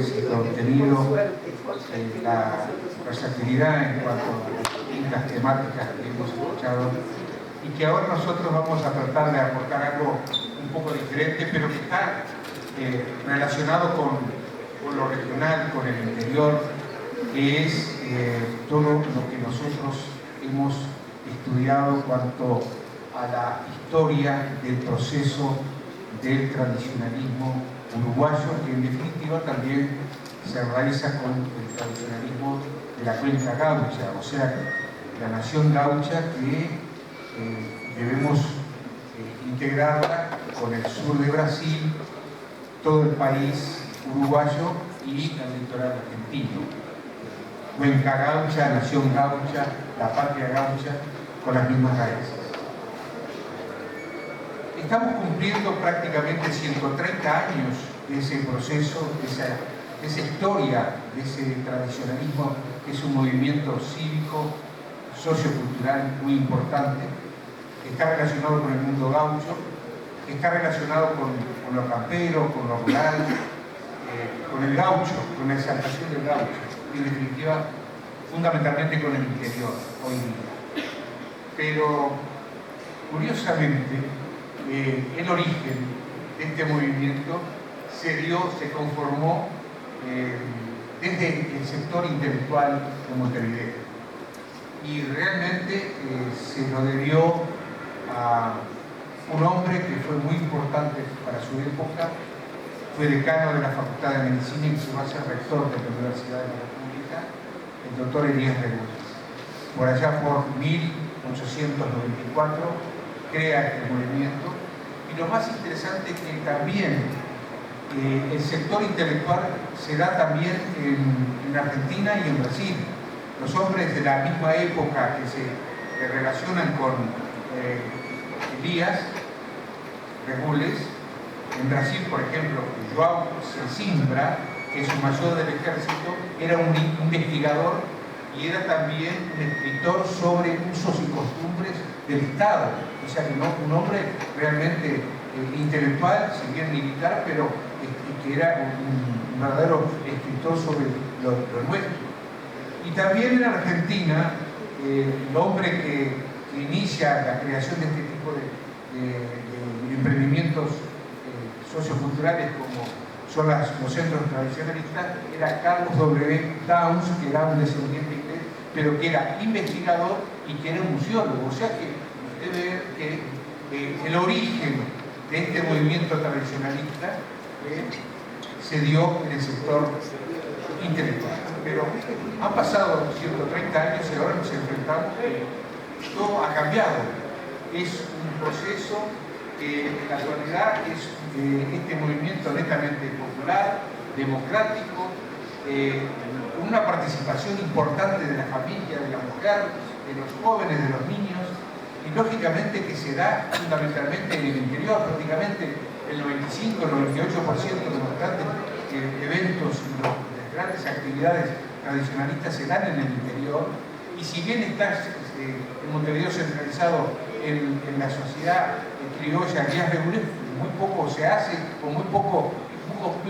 análisis de contenido, la versatilidad en cuanto a las distintas temáticas que hemos escuchado, y que ahora nosotros vamos a tratar de aportar algo un poco diferente, pero que está relacionado con lo regional, con el interior, que es todo lo que nosotros hemos estudiado cuanto a la historia del proceso del tradicionalismo uruguayo, que en definitiva también se realiza con el tradicionalismo de la cuenca gaucha, o sea, la nación gaucha que debemos integrarla con el sur de Brasil, todo el país uruguayo y el litoral argentino. Cuenca gaucha, nación gaucha, la patria gaucha, con las mismas raíces. Estamos cumpliendo prácticamente 130 años de ese proceso, de esa historia, de ese tradicionalismo, que es un movimiento cívico, sociocultural muy importante, que está relacionado con el mundo gaucho, que está relacionado con los camperos, con lo rural, con el gaucho, con la exaltación del gaucho, y en definitiva, fundamentalmente con el interior, hoy día. Pero, curiosamente, el origen de este movimiento se conformó desde el sector intelectual de Montevideo. Y realmente se lo debió a un hombre que fue muy importante para su época, fue decano de la Facultad de Medicina y llegó a ser rector de la Universidad de la República, el doctor Elías Regules. Por allá por 1894 crea este movimiento, y lo más interesante es que también el sector intelectual se da también en Argentina y en Brasil. Los hombres de la misma época que se relacionan con Elías Regules, en Brasil, por ejemplo, João Sesimbra, que es un mayor del ejército, era un investigador y era también un escritor sobre usos y costumbres del Estado. O sea, que un hombre realmente intelectual, si bien militar, pero que era un verdadero escritor sobre lo nuestro. Y también en Argentina, el hombre que inicia la creación de este tipo de emprendimientos socioculturales como son los centros tradicionalistas, era Carlos W. Downes, que era un descendiente inglés, pero que era investigador y que era un museólogo. O sea que usted ve que el origen de este movimiento tradicionalista se dio en el sector intelectual. Pero han pasado 130 años y ahora nos enfrentamos que todo ha cambiado. Es un proceso que en la actualidad es este movimiento netamente popular, democrático, con una participación importante de la familia, de la mujer, de los jóvenes, de los niños, y lógicamente que se da fundamentalmente en el interior. Prácticamente el 95-98% de los grandes eventos y las grandes actividades tradicionalistas se dan en el interior, y si bien está en Montevideo centralizado en la sociedad criolla Elías Regules, muy poco se hace, o muy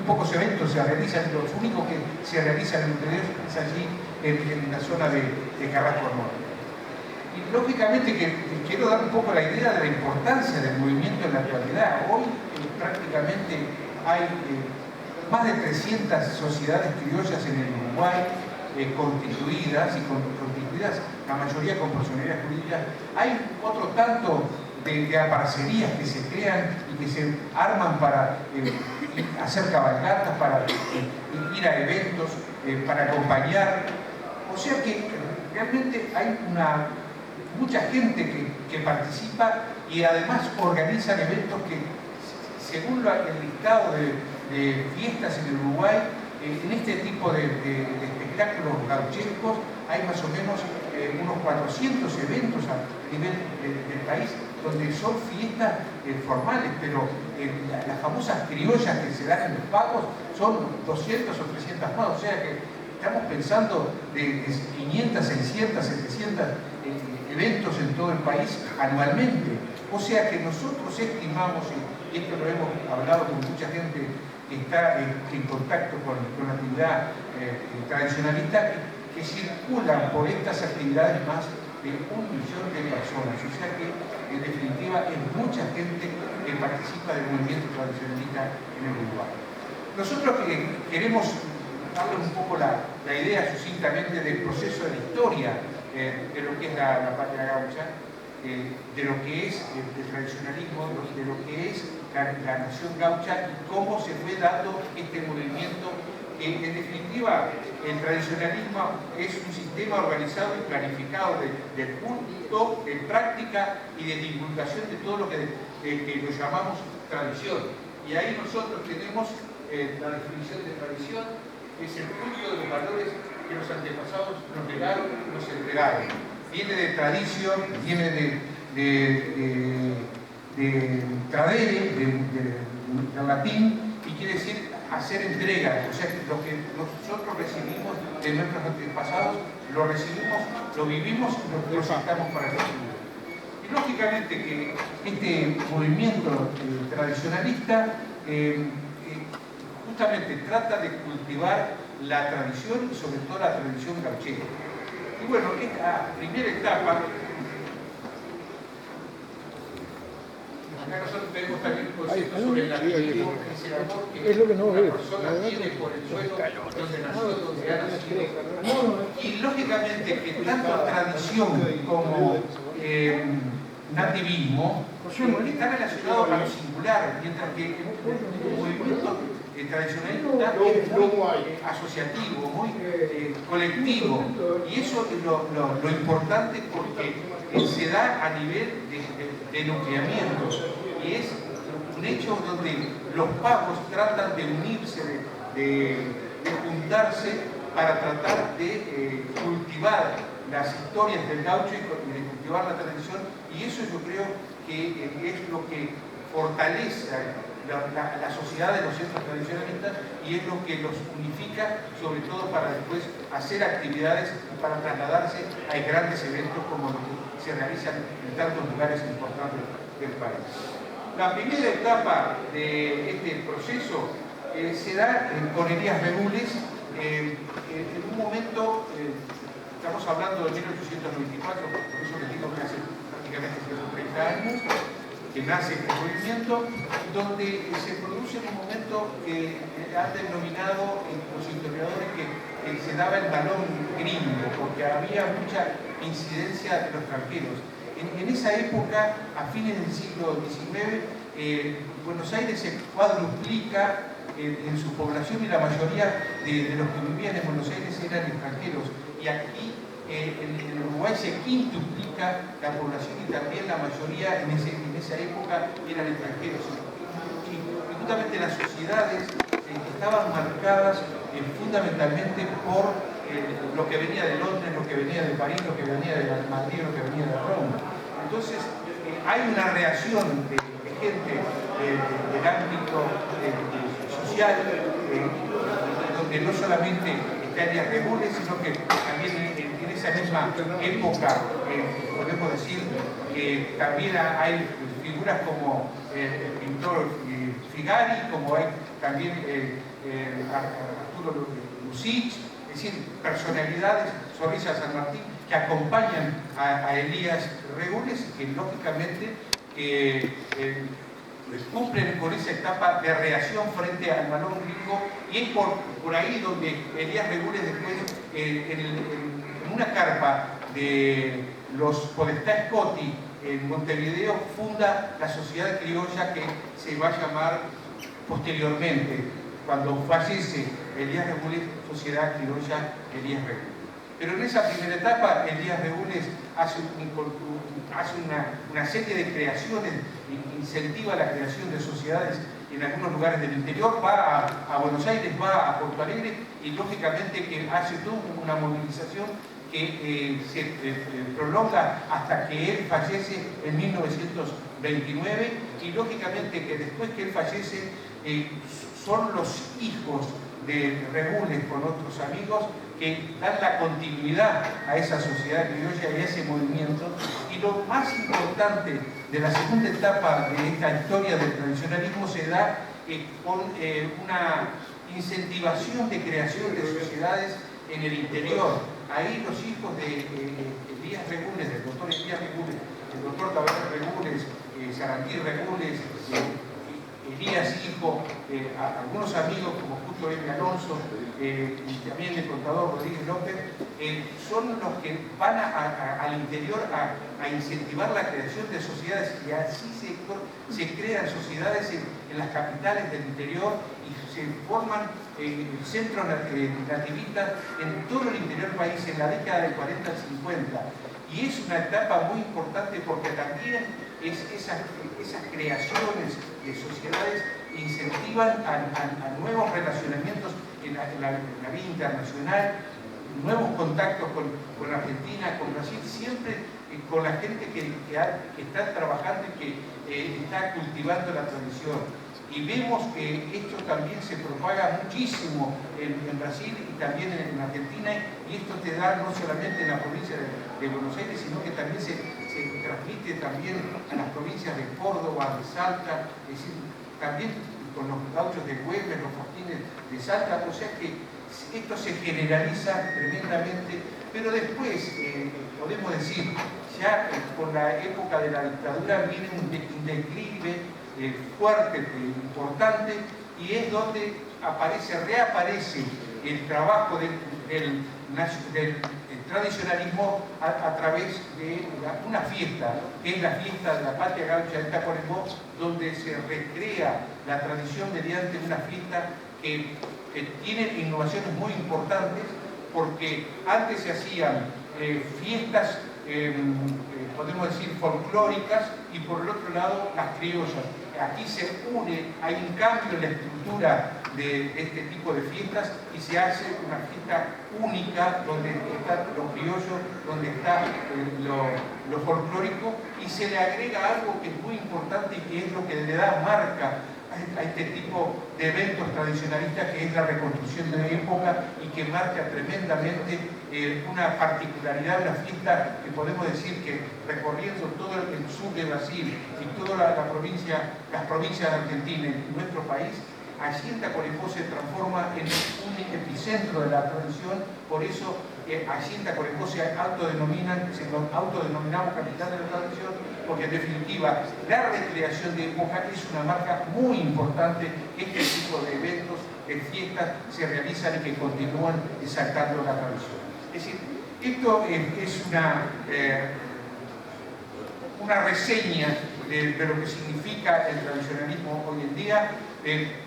pocos eventos se realizan. Los únicos que se realizan en Montevideo es allí en la zona de Carrasco Norte. Y lógicamente que quiero dar un poco la idea de la importancia del movimiento en la actualidad. Hoy prácticamente hay más de 300 sociedades criollas en el Uruguay, constituidas, la mayoría con personerías jurídicas. Hay otro tanto de aparcerías que se crean y que se arman para hacer cabalgatas, para ir a eventos, para acompañar. O sea que realmente hay mucha gente que participa, y además organizan eventos que, según el listado de fiestas en el Uruguay, en este tipo de espectáculos gauchescos hay más o menos unos 400 eventos a nivel del país, donde son fiestas formales, pero las famosas criollas que se dan en los pagos son 200 o 300 más. O sea que estamos pensando de 500, 600, 700 eventos en todo el país anualmente. O sea que nosotros estimamos, y esto lo hemos hablado con mucha gente que está en contacto con la actividad tradicionalista, que circulan por estas actividades más de 1 millón de personas. O sea que, en definitiva, es mucha gente que participa del movimiento tradicionalista en el Uruguay. Nosotros queremos darles un poco la idea sucintamente del proceso de la historia de lo que es la patria gaucha, de lo que es el tradicionalismo, de lo que es la nación gaucha y cómo se fue dando este movimiento. En definitiva, el tradicionalismo es un sistema organizado y planificado de culto, de práctica y de divulgación de todo lo que lo llamamos tradición. Y ahí nosotros tenemos la definición de tradición, es el culto de los valores que los antepasados nos legaron y nos entregaron. Viene de tradición, viene de tradere, del latín, y quiere decir hacer entrega. O sea, lo que nosotros recibimos de nuestros antepasados, lo recibimos, lo vivimos y lo proyectamos para el futuro. Y lógicamente que este movimiento tradicionalista justamente trata de cultivar la tradición y sobre todo la tradición gauchera. Y bueno, esta primera etapa, acá nosotros tenemos también un concepto sobre el nativismo, que es el amor que una persona tiene por el suelo donde nació, donde ha nacido. Y lógicamente que tanto tradición como nativismo están relacionados a lo singular, mientras que el movimiento tradicionalista es muy asociativo, muy colectivo, y eso es lo importante porque se da a nivel de nucleamientos, y es un hecho donde los pagos tratan de unirse, de juntarse para tratar de cultivar las historias del gaucho y de cultivar la tradición, y eso yo creo que es lo que fortalece la sociedad de los centros tradicionalistas y es lo que los unifica, sobre todo para después hacer actividades y para trasladarse a grandes eventos como los que se realizan en tantos lugares importantes del país. La primera etapa de este proceso se da con Elías Regules en un momento, estamos hablando de 1894, por eso les digo que hace prácticamente 130 años, que nace este movimiento, donde se produce en un momento que han denominado los historiadores que se daba el balón gringo, porque había mucha incidencia de los extranjeros. En esa época, a fines del siglo XIX, Buenos Aires se cuadruplica en su población y la mayoría de los que vivían en Buenos Aires eran extranjeros. Y aquí en Uruguay se quintuplica la población y también la mayoría en esa época eran extranjeros. Y justamente las sociedades estaban marcadas fundamentalmente por lo que venía de Londres, lo que venía de París, lo que venía de Madrid, lo que venía de Roma. Entonces hay una reacción de gente del ámbito social, donde no solamente está Elías Regules, sino que también en esa misma época podemos decir que también hay figuras como el pintor Figari, como hay también Arturo Lucich, es decir, personalidades, Zorrilla San Martín, que acompañan a Elías Regules y que lógicamente cumplen con esa etapa de reacción frente al balón gringo, y es por ahí donde Elías Regules después en una carpa de los Podestá Scotti en Montevideo funda la sociedad criolla que se va a llamar posteriormente, cuando fallece Elías Regules, Sociedad Criolla Elías Regules. Pero en esa primera etapa Elías Regules hace una serie de creaciones, incentiva la creación de sociedades en algunos lugares del interior, va a Buenos Aires, va a Porto Alegre y lógicamente que hace toda una movilización que se prolonga hasta que él fallece en 1929, y lógicamente que después que él fallece son los hijos de Regules con otros amigos que dan la continuidad a esa sociedad criolla y a ese movimiento. Y lo más importante de la segunda etapa de esta historia del tradicionalismo se da con una incentivación de creación de sociedades en el interior. Ahí los hijos de Elías Regules, del doctor Elías Regules, el doctor Tabaré Regules, Sarandí Regules, Elías hijo, algunos amigos como Justo M. Alonso y también el contador Rodríguez López, son los que van al interior a incentivar la creación de sociedades, y así se crean sociedades en las capitales del interior y se forman centros nativistas en todo el interior del país en la década del 40 al 50. Y es una etapa muy importante porque también esas creaciones de sociedades incentivan a nuevos relacionamientos en la vida internacional, nuevos contactos con Argentina, con Brasil, siempre con la gente que está trabajando y que está cultivando la tradición. Y vemos que esto también se propaga muchísimo en Brasil y también en Argentina, y esto te da no solamente en la provincia de Buenos Aires, sino que también se transmite también a las provincias de Córdoba, de Salta, es decir, también con los gauchos de Güemes, los fortines de Salta, o sea que esto se generaliza tremendamente, pero después, podemos decir, ya con la época de la dictadura viene un declive fuerte, importante, y es donde reaparece el trabajo del tradicionalismo a través de una fiesta, que es la fiesta de la Patria Gaucha de Tacuarembó, donde se recrea la tradición mediante una fiesta que tiene innovaciones muy importantes, porque antes se hacían fiestas, podemos decir, folclóricas, y por el otro lado las criollas. Aquí se une, hay un cambio en la estructura de este tipo de fiestas y se hace una fiesta única donde están los criollos, donde está lo folclórico, y se le agrega algo que es muy importante y que es lo que le da marca a este tipo de eventos tradicionalistas, que es la reconstrucción de la época y que marca tremendamente una particularidad de la fiesta, que podemos decir que recorriendo todo el sur de Brasil y toda las provincias de Argentina y nuestro país, allí en Tacuarembó se transforma en un epicentro de la tradición. Por eso allí en Tacuarembó se autodenominamos capital de la tradición, porque en definitiva la recreación de época es una marca muy importante. Este tipo de eventos, de fiestas, se realizan y que continúan exaltando la tradición. Es decir, esto es una reseña de lo que significa el tradicionalismo hoy en día.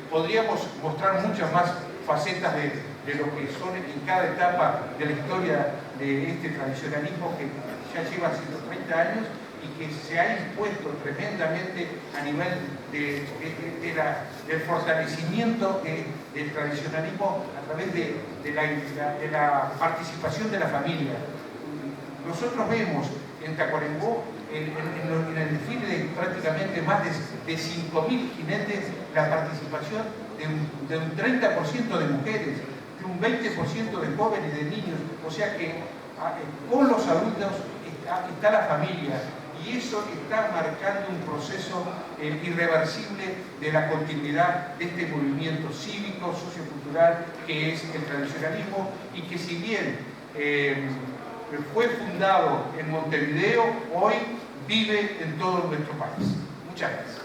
Podríamos mostrar muchas más facetas de lo que son en cada etapa de la historia de este tradicionalismo, que ya lleva 130 años y que se ha impuesto tremendamente a nivel del fortalecimiento del tradicionalismo a través de la participación de la familia. Nosotros vemos en Tacuarembó, en el desfile de prácticamente más de 5.000 jinetes, la participación de un 30% de mujeres, de un 20% de jóvenes y de niños. O sea que con los adultos está la familia, y eso está marcando un proceso irreversible de la continuidad de este movimiento cívico, sociocultural que es el tradicionalismo, y que si bien fue fundado en Montevideo, hoy vive en todo nuestro país. Muchas gracias.